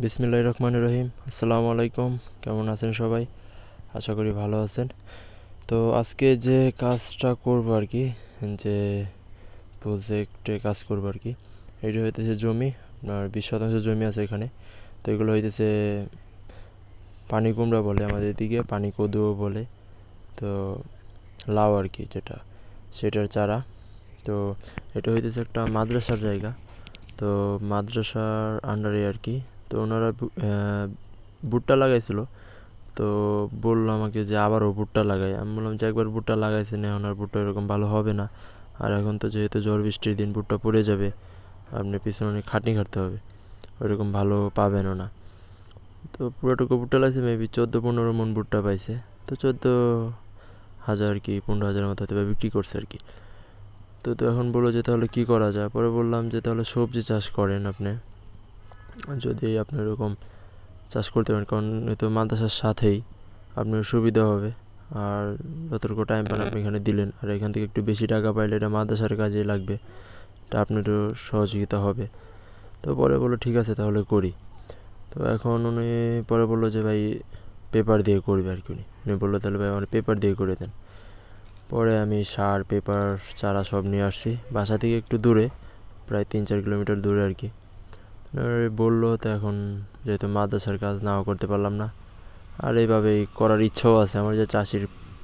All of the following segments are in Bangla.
বিসমিল্লাহির রহমানির রহিম। আসসালামু আলাইকুম। কেমন আছেন সবাই? আশা করি ভালো আছেন। তো আজকে যে কাজটা করব আর কি, যে প্রজেক্টে কাজ করব আর কি, এটা হইতেছে জমি। আপনার 20 শতাংশ জমি আছে এখানে। তো এগুলো হইতেছে পানি কুমড়া বলে আমাদের দিকে, পানি কদুও বলে। তো লাউ আর কি, যেটা সেটার চারা। তো এটা হইতেছে একটা মাদ্রাসার জায়গা। তো মাদ্রাসার আন্ডারে আর কি। তো ওনারা ভুট্টা লাগাইছিল। তো বললো আমাকে যে আবারও ভুট্টা লাগাই। আমি বললাম যে একবার ভুট্টা লাগাইছে না, এখন আর ভুট্টা এরকম ভালো হবে না। আর এখন তো যেহেতু ঝড় বৃষ্টির দিন, ভুট্টা পড়ে যাবে, আপনি পিছনে অনেক খাটনি খাটতে হবে, ওইরকম ভালো পাবেনও না। তো পুরোটুকু ভুট্টা লাগছে, মেবি 14-15 মণ ভুট্টা পাইছে। তো 14,000 কি 15,000 মতো হয়তো বিক্রি করছে আর কি। তো এখন বললো যে তাহলে কী করা যায়। পরে বললাম যে তাহলে সবজি চাষ করেন আপনি, যদি আপনি এরকম চাষ করতে পারেন, কারণ তো মাদ্রাসার সাথেই আপনার সুবিধা হবে। আর যতটুকু টাইম পান আপনি এখানে দিলেন, আর এখান থেকে একটু বেশি টাকা পাইলে এটা মাদ্রাসার কাজে লাগবে, এটা আপনারও সহযোগিতা হবে। তো পরে বললো ঠিক আছে তাহলে করি। তো এখন উনি পরে বললো যে ভাই পেপার দিয়ে করবে আর কি। উনি বললো তাহলে ভাই আমার পেপার দিয়ে করে দেন। পরে আমি সার, পেপার, চারা সব নিয়ে আসছি বাসা থেকে একটু দূরে, প্রায় 3-4 কিলোমিটার দূরে আর কি। বললো তো এখন যেহেতু মাদ্রাসার কাজ নাও করতে পারলাম না, আর এইভাবেই করার ইচ্ছাও আছে আমার, যে চাষির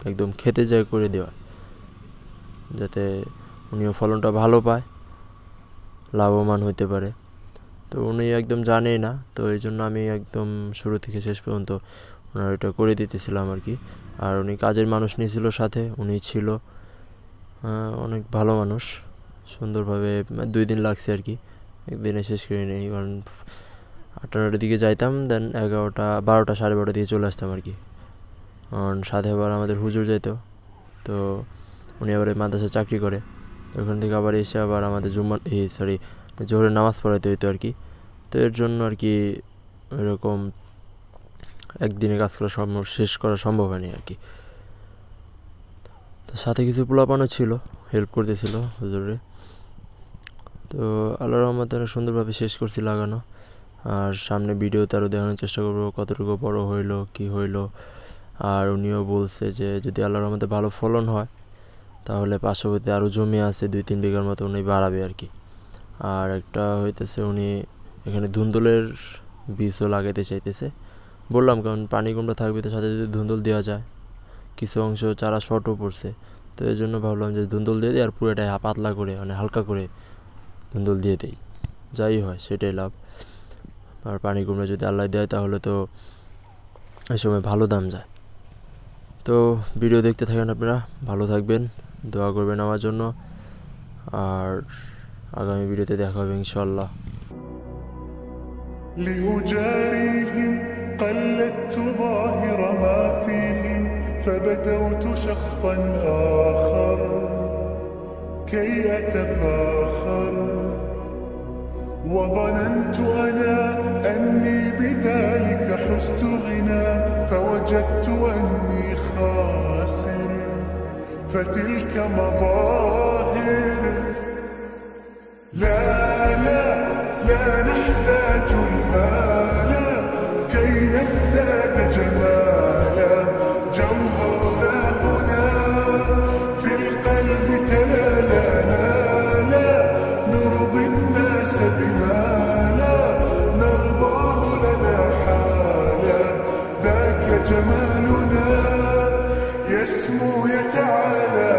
একদম খেতে যায় করে দেওয়া, যাতে উনিও ফলনটা ভালো পায়, লাভবান হইতে পারে। তো উনি একদম জানেই না, তো এই জন্য আমি একদম শুরু থেকে শেষ পর্যন্ত ওনার এটা করে দিতেছিলাম আর কি। আর উনি কাজের মানুষ নিয়েছিল সাথে, উনি ছিল অনেক ভালো মানুষ। সুন্দরভাবে 2 দিন লাগছে আর কি, একদিনে শেষ করে নেই। কারণ 8টার দিকে যাইতাম, দেন 11টা 12টা 12:30 দিকে চলে আসতাম আর কি। কারণ সাথে আবার আমাদের হুজুর যাইতো। তো উনি আবার এই মাদ্রাসায় চাকরি করে, ওখান থেকে আবার এসে আবার আমাদের জোহরের নামাজ পড়াইতে হইতো আর কি। তো এর জন্য আর কি এরকম একদিনে কাজ করা শেষ করা সম্ভব হয়নি আর কি। তো সাথে কিছু পোলাপানও ছিল, হেল্প করতেছিল হুজুরে। তো আল্লাহর রহমতে অনেক সুন্দরভাবে শেষ করছি লাগানো। আর সামনে ভিডিওতে আরও দেখানোর চেষ্টা করবো কতটুকু বড় হইলো, কি হইলো। আর উনিও বলছে যে যদি আল্লাহর রহমতে ভালো ফলন হয়, তাহলে পার্শ্ববর্তী আরও জমি আছে 2-3 বিঘার মতো, উনি বাড়াবে আর কি। আর একটা হইতেছে উনি এখানে ধুন্দুলের বীজও লাগাইতে চাইতেছে। বললাম কারণ পানি কুমড়া থাকবে, তো সাথে যদি ধুন্দুল দেওয়া যায়, কিছু অংশ চারা শর্টও পড়ছে, তো এই জন্য ভাবলাম যে ধুন্দুল দিয়ে দিই, আর পুরোটাই পাতলা করে মানে হালকা করে ধুন্দুল দিয়ে দিই, যাই হয় সেটাই লাভ। আর পানি কুমড়া যদি আল্লাহ দেয় তাহলে তো এই সময় ভালো দাম যায়। তো ভিডিও দেখতে থাকেন আপনারা, ভালো থাকবেন, দোয়া করবেন আমার জন্য। আর আগামী ভিডিওতে দেখা হবে ইনশাআল্লাহ। لأجاريهم قلدت ظاهر ما فيهم فبدوت شخصا آخر كي أتفاخر وظننت أنا أني بذلك حزت غنى فوجدت أني خاسر فتلك مظاهر لا لا لا نحتاج المال كي نزداد جمالا جوهرنا هنا في القلب تلالا لا نرضي الناس بما لا نرضاه لنا حالا ذاك جمالنا يسمو يتعالى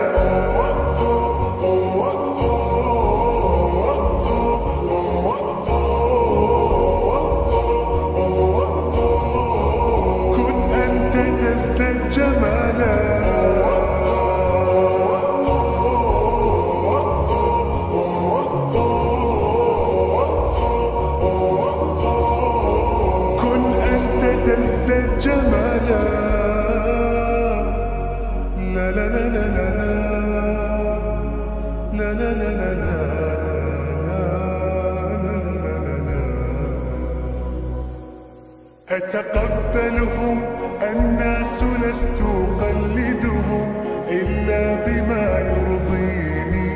أتقبلهم الناس لست أقلدهم إلا بما يرضيني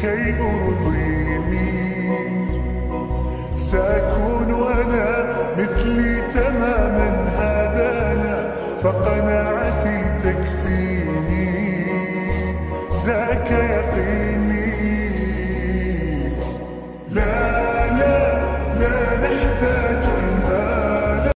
كي أرضيني سأكون ذاك يقين